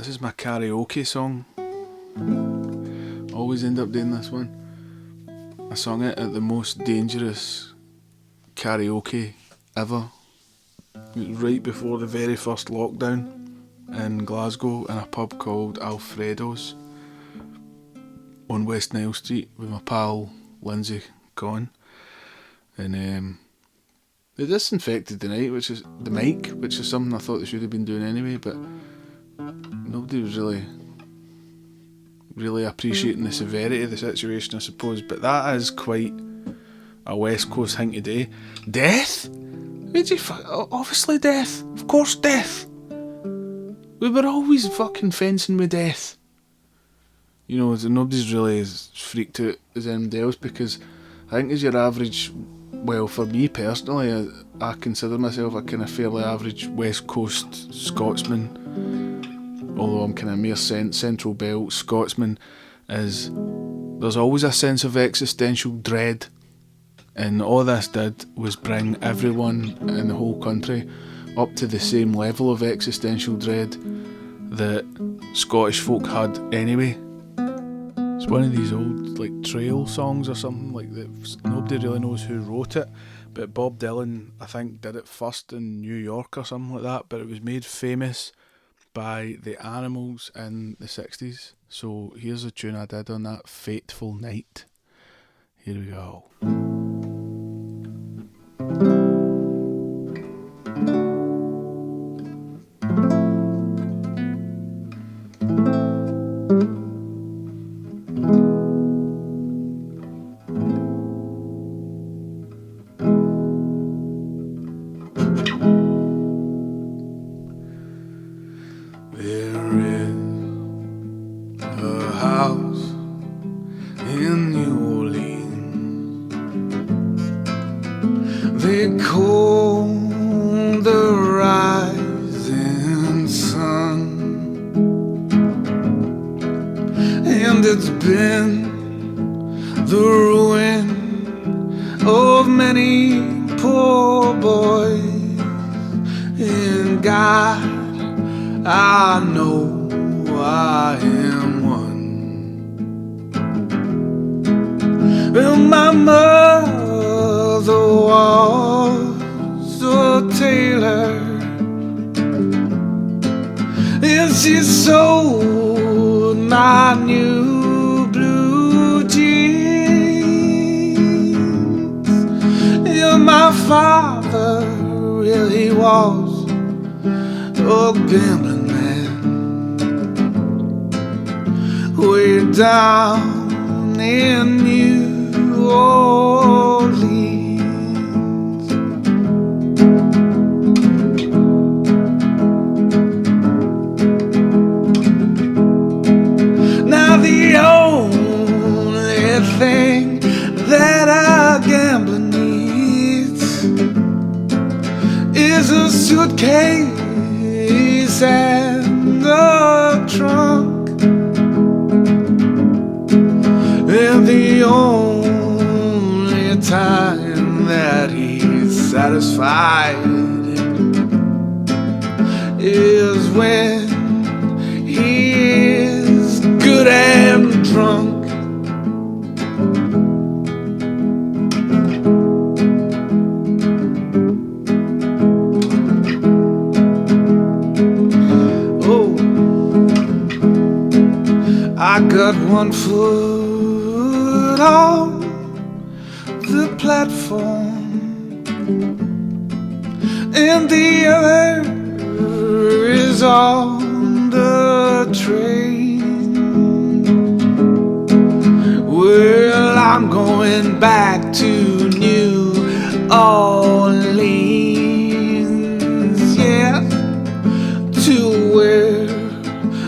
This is my karaoke song. Always end up doing this one. I sung it at the most dangerous karaoke ever. It was right before the very first lockdown in Glasgow in a pub called Alfredo's on West Nile Street with my pal Lindsay Conn. And they disinfected the mic, which is something I thought they should have been doing anyway, but nobody was really appreciating the severity of the situation, I suppose. But that is quite a West Coast thing today. Death? Obviously death. Of course death. We were always fucking fencing with death. You know, nobody's really as freaked out as anybody else, because I think as your average, well, for me personally, I consider myself a kind of fairly average West Coast Scotsman, although I'm kind of mere Central Belt Scotsman, is there's always a sense of existential dread, and all this did was bring everyone in the whole country up to the same level of existential dread that Scottish folk had anyway. It's one of these old like trail songs or something like that. Nobody really knows who wrote it, but Bob Dylan I think did it first in New York or something like that, but it was made famous by the Animals in the 60s. So here's a tune I did on that fateful night. Here we go. They call the rising sun, and it's been the ruin of many poor boys. And God, I know I am one. Well, my mother was a tailor, and she sewed my new blue jeans. And my father, well, he was a gambling man way down in New Orleans. Now the only thing that a gambler needs is a suitcase and a trunk. And the only time that he's satisfied is when he is good and drunk. Oh, I got one foot on the platform, and the other is on the train. Well, I'm going back to New Orleans, yeah, to where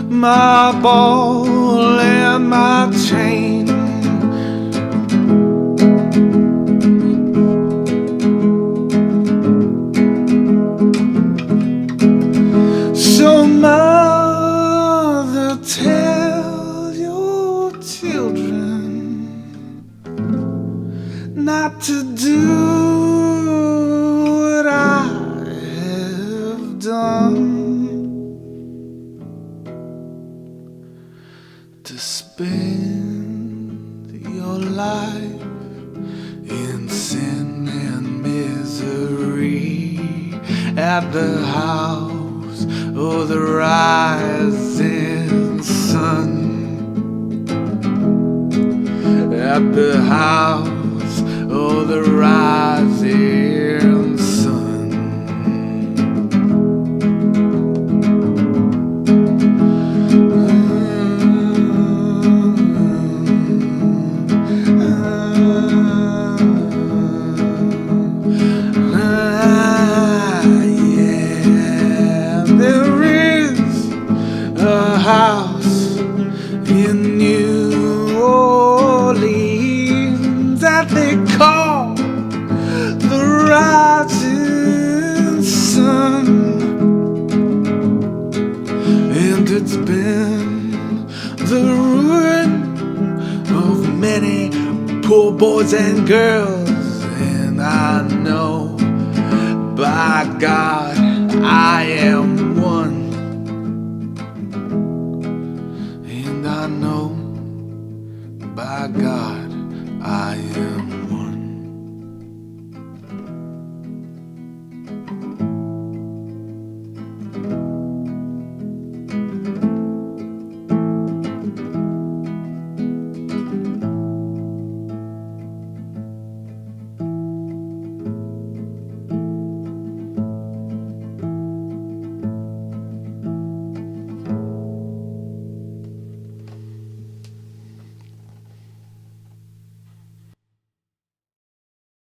my ball and my chain. So mother, tell your children not to do what I have done. at the house of the rising sun. At the house of the rising sun. Yeah, there is a house in New Orleans that they call the rising sun, and it's been the ruin of many poor boys and girls. And I know, by God,